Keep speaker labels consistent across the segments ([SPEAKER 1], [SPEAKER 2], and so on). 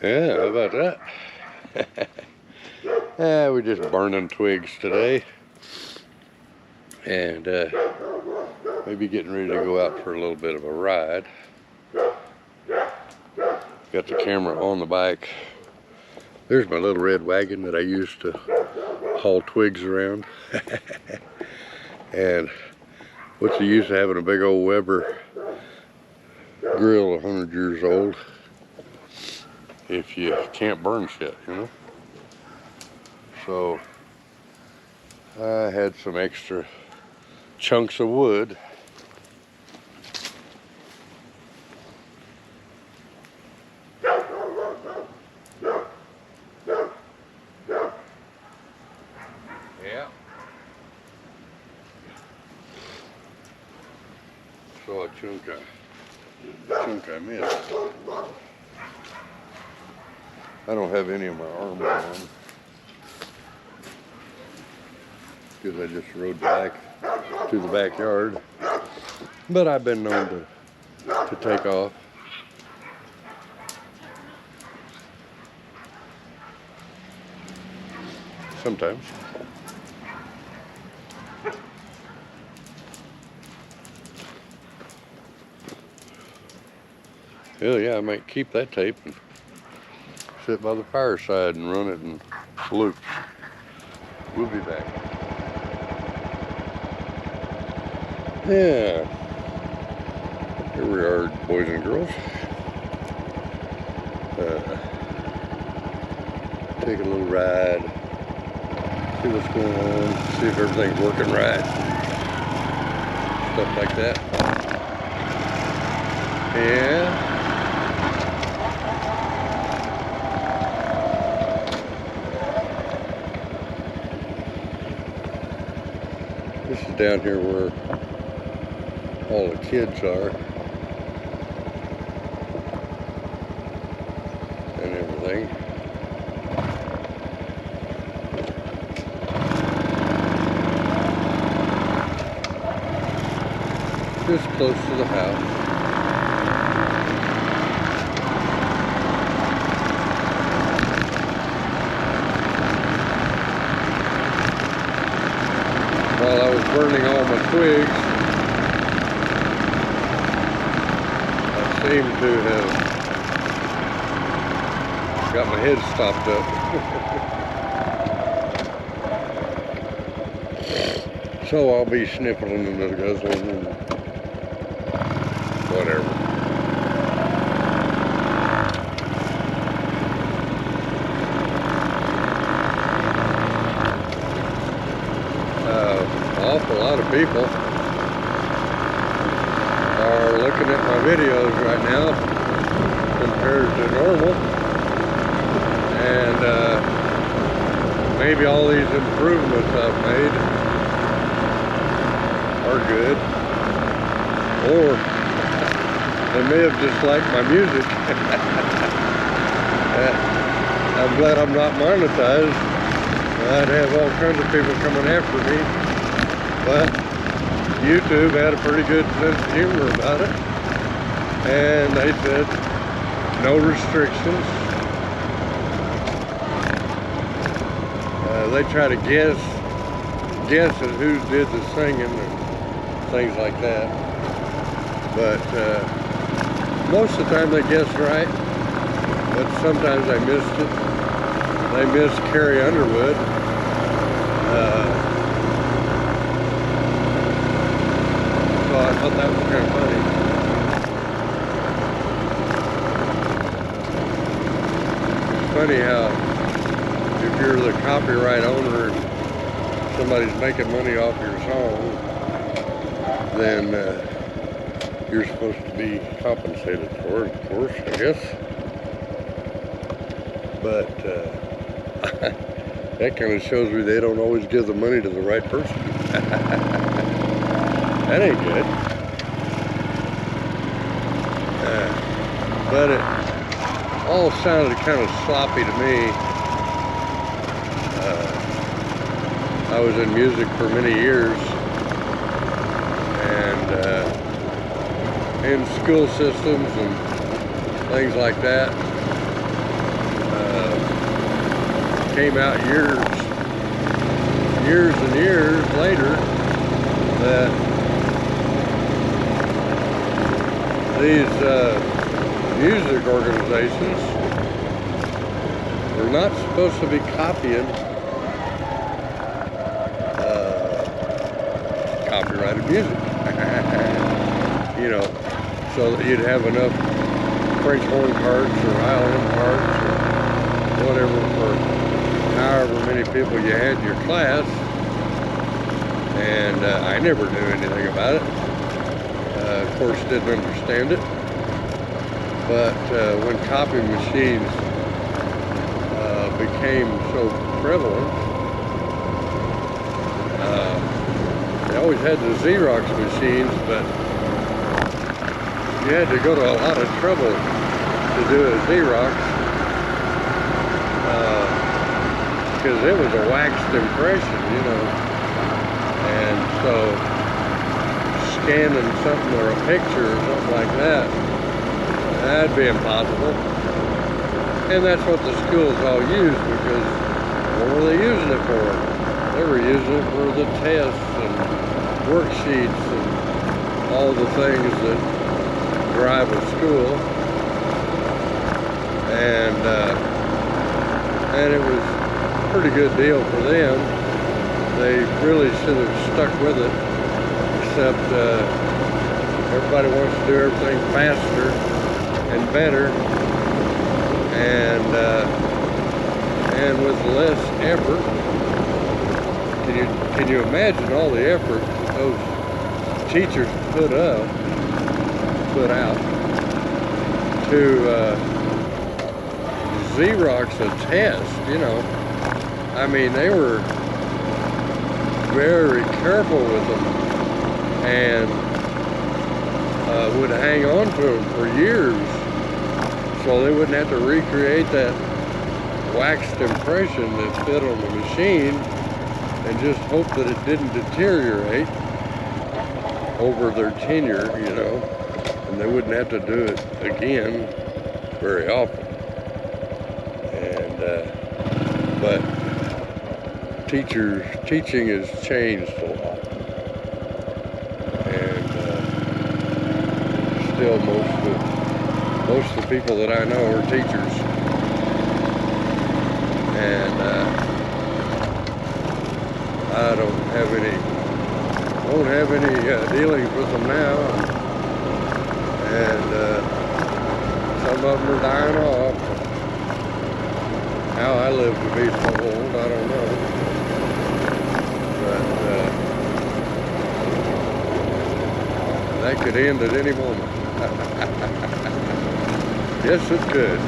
[SPEAKER 1] Yeah, how about that? Yeah, we're just burning twigs today. And maybe getting ready to go out for a little bit of a ride. Got the camera on the bike. There's my little red wagon that I used to haul twigs around. And what's the use of having a big old Weber grill 100 years old if you can't burn shit, you know? So I had some extra chunks of wood. Yeah. So a chunk I missed. I don't have any of my armor on because I just rode back to the backyard. But I've been known to take off. Sometimes. Hell yeah, I might keep that tape and sit by the fireside and run it in loops. We'll be back. Yeah. Here we are, boys and girls. Take a little ride. See what's going on. See if everything's working right. Stuff like that. Yeah. This is down here where all the kids are and everything. Just close to the house. While I was burning all my twigs, I seem to have got my head stopped up. So I'll be sniffling and guzzling and whatever. Awful lot of people are looking at my videos right now compared to normal, and maybe all these improvements I've made are good, or they may have just liked my music. I'm glad I'm not monetized. I'd have all kinds of people coming after me. But YouTube had a pretty good sense of humor about it, and they said no restrictions. They try to guess at who did the singing and things like that, but most of the time they guessed right, but sometimes they missed it. They missed Carrie Underwood. So I thought that was kind of funny. It's funny how if you're the copyright owner and somebody's making money off your song, then you're supposed to be compensated for it, of course, I guess. But that kind of shows me they don't always give the money to the right person. That ain't good. But it all sounded kind of sloppy to me. I was in music for many years, and in school systems and things like that. came out years and years later that these music organizations were not supposed to be copying copyrighted music. You know, so that you'd have enough French horn parts or violin parts or whatever for however many people you had in your class. And I never knew anything about it. Of course, didn't understand it. But when copy machines became so prevalent, they always had the Xerox machines, but you had to go to a lot of trouble to do a Xerox because it was a waxed impression, you know, and so scanning something or a picture or something like that, that'd be impossible. And that's what the schools all used, because what were they using it for? They were using it for the tests and worksheets and all the things that drive a school. And it was a pretty good deal for them. They really should have stuck with it, except everybody wants to do everything faster and better, and with less effort. Can you imagine all the effort those teachers put out to Xerox a test, you know? I mean, they were very careful with them and would hang on to them for years so they wouldn't have to recreate that waxed impression that fit on the machine, and just hope that it didn't deteriorate over their tenure, you know, and they wouldn't have to do it again very often. And but teaching has changed a lot, and still most of the people that I know are teachers, and I don't have any dealings with them now, and some of them are dying off. How I live to be so old, I don't know. But that could end at any moment. Yes, it could.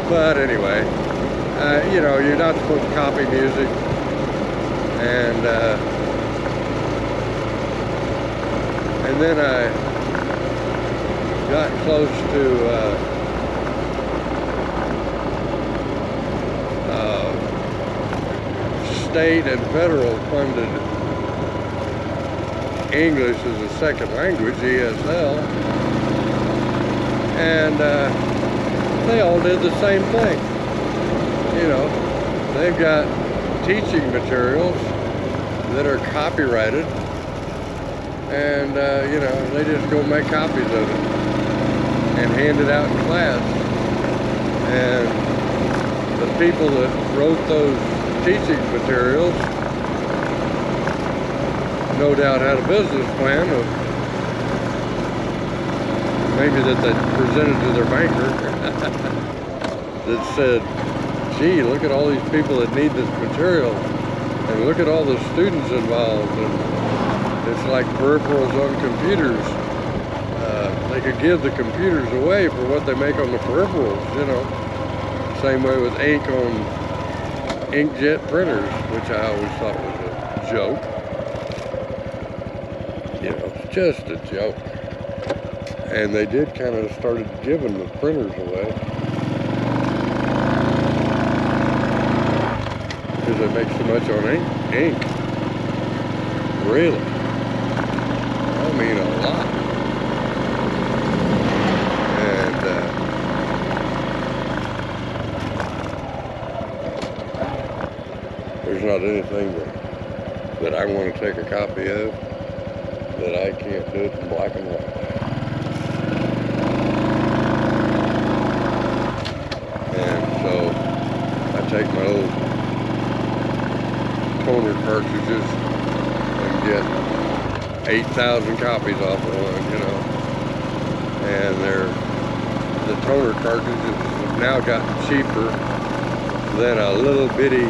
[SPEAKER 1] But anyway, you know, you're not supposed to copy music, and then I got close to state and federal funded English as a second language, ESL, and they all did the same thing. You know, they've got teaching materials that are copyrighted, and you know, they just go make copies of it and hand it out in class. And the people that wrote those teaching materials no doubt had a business plan of maybe that they presented to their banker that said, gee, look at all these people that need this material, and look at all the students involved, and it's like peripherals on computers. They could give the computers away for what they make on the peripherals, you know. Same way with ink on inkjet printers, which I always thought was a joke. You know, it's just a joke. And they did kind of started giving the printers away because they make so much on ink. Really. I mean, a lot. about anything that I want to take a copy of, that I can't do it in black and white. And so I take my old toner cartridges and get 8,000 copies off of one, you know. And the toner cartridges have now gotten cheaper than a little bitty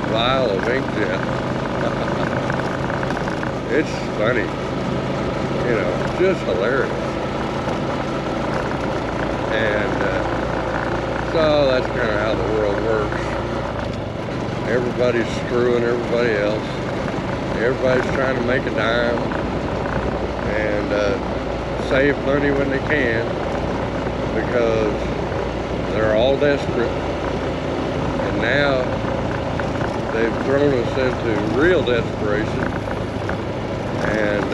[SPEAKER 1] vial of inkjet. It's funny, you know, just hilarious. And so that's kind of how the world works. Everybody's screwing everybody else. Everybody's trying to make a dime and save money when they can, because they're all desperate. And now they've thrown us into real desperation. And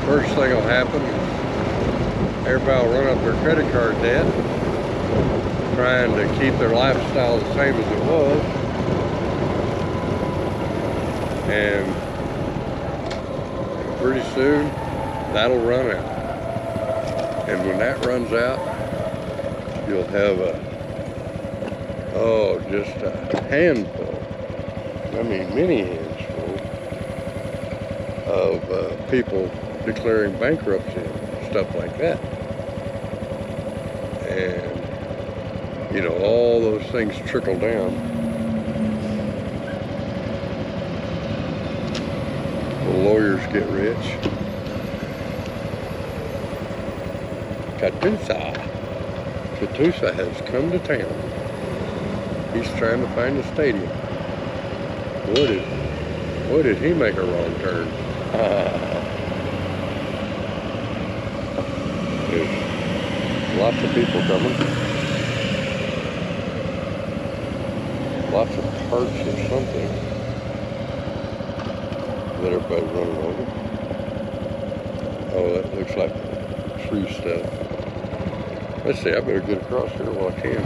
[SPEAKER 1] first thing will happen is everybody will run up their credit card debt, trying to keep their lifestyle the same as it was. And pretty soon that'll run out. And when that runs out, you'll have just a handful, I mean many hands full of people declaring bankruptcy and stuff like that. And you know, all those things trickle down. The lawyers get rich. Katusa has come to town. He's trying to find a stadium. Boy, did he make a wrong turn. There's lots of people coming. Lots of parts of something that everybody's running over. Oh, that looks like tree stuff. Let's see, I better get across here while I can.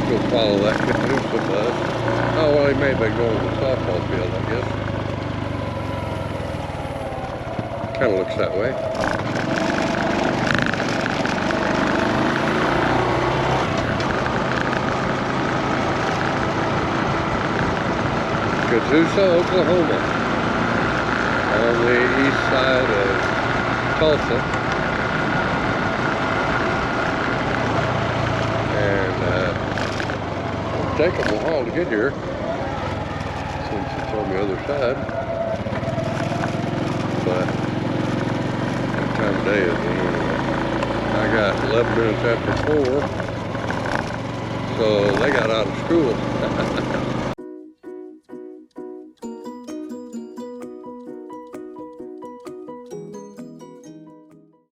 [SPEAKER 1] Go follow that Katusa bus. Oh, well, he may have been going to the softball field, I guess. Kind of looks that way. Katusa, Oklahoma, on the east side of Tulsa. And it'll take them a while to get here, since it's on the other side. But what time of day is it? I got 11 minutes after 4, so they got out of school.